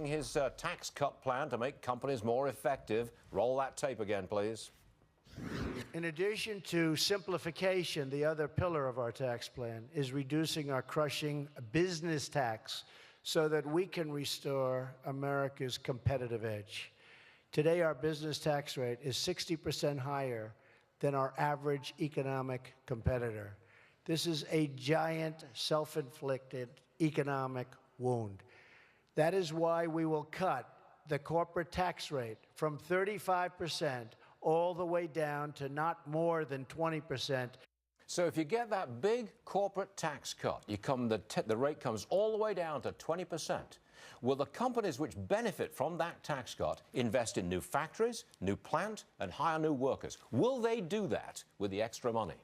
his tax cut plan to make companies more effective. Roll that tape again, please. In addition to simplification, the other pillar of our tax plan is reducing our crushing business tax so that we can restore America's competitive edge. Today, our business tax rate is 60% higher than our average economic competitor. This is a giant self-inflicted economic wound. That is why we will cut the corporate tax rate from 35% all the way down to not more than 20%. So if you get that big corporate tax cut, the rate comes all the way down to 20%. Will the companies which benefit from that tax cut invest in new factories, new plant, and hire new workers? Will they do that with the extra money?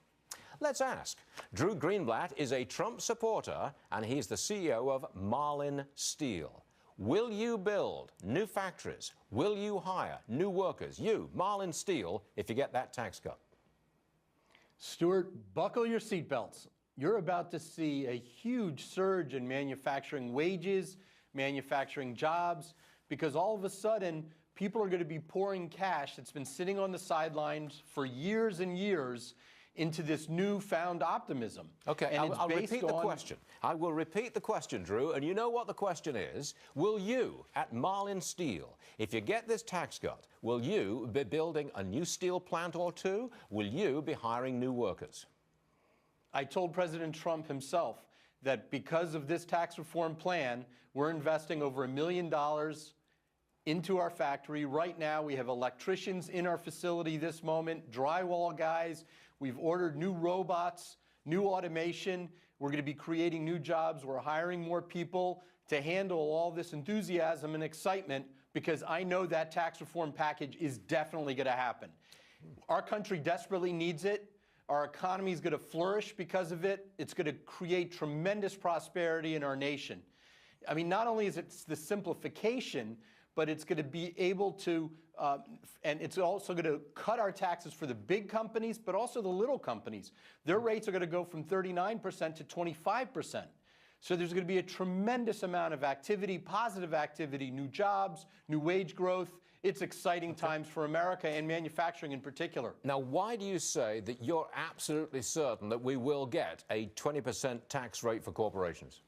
Let's ask. Drew Greenblatt is a Trump supporter, and he's the CEO of Marlin Steel. Will you build new factories? Will you hire new workers, you, Marlin Steel, if you get that tax cut? Stuart, buckle your seatbelts. You're about to see a huge surge in manufacturing wages, manufacturing jobs, because all of a sudden, people are going to be pouring cash that's been sitting on the sidelines for years and years into this newfound optimism. Okay, I'll repeat the question. I will repeat the question, Drew, and you know what the question is. Will you, at Marlin Steel, if you get this tax cut, will you be building a new steel plant or two? Will you be hiring new workers? I told President Trump himself that because of this tax reform plan, we're investing over $1 million into our factory. Right now, we have electricians in our facility this moment, drywall guys. We've ordered new robots, new automation. We're going to be creating new jobs. We're hiring more people to handle all this enthusiasm and excitement because I know that tax reform package is definitely going to happen. Our country desperately needs it. Our economy is going to flourish because of it. It's going to create tremendous prosperity in our nation. I mean, not only is it the simplification, but it's going to be able to, and it's also going to cut our taxes for the big companies, but also the little companies. Their rates are going to go from 39% to 25%. So there's going to be a tremendous amount of activity, positive activity, new jobs, new wage growth. It's exciting times for America and manufacturing in particular. Now, why do you say that you're absolutely certain that we will get a 20% tax rate for corporations?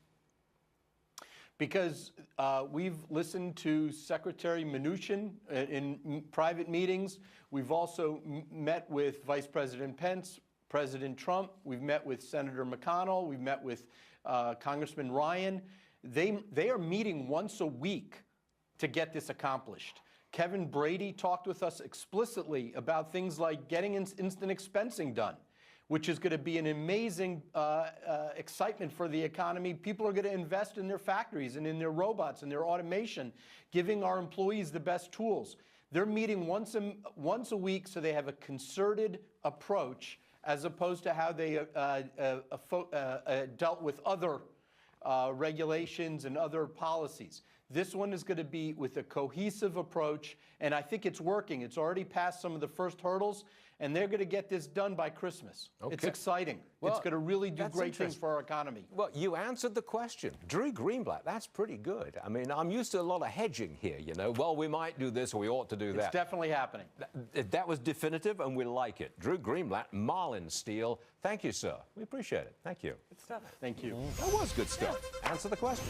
Because we've listened to Secretary Mnuchin in private meetings. We've also met with Vice President Pence, President Trump. We've met with Senator McConnell. We've met with Congressman Ryan. They are meeting once a week to get this accomplished. Kevin Brady talked with us explicitly about things like getting instant expensing done, which is going to be an amazing excitement for the economy. People are going to invest in their factories and in their robots and their automation, giving our employees the best tools. They're meeting once a week so they have a concerted approach as opposed to how they dealt with other regulations and other policies. This one is going to be with a cohesive approach, and I think it's working. It's already passed some of the first hurdles, and they're going to get this done by Christmas. Okay. It's exciting. Well, it's going to really do great things for our economy. Well, you answered the question. Drew Greenblatt, that's pretty good. I mean, I'm used to a lot of hedging here, you know. Well, we might do this or we ought to do that. It's definitely happening. That was definitive, and we like it. Drew Greenblatt, Marlin Steel. Thank you, sir. We appreciate it. Thank you. Good stuff. Thank you. That was good stuff. Answer the question.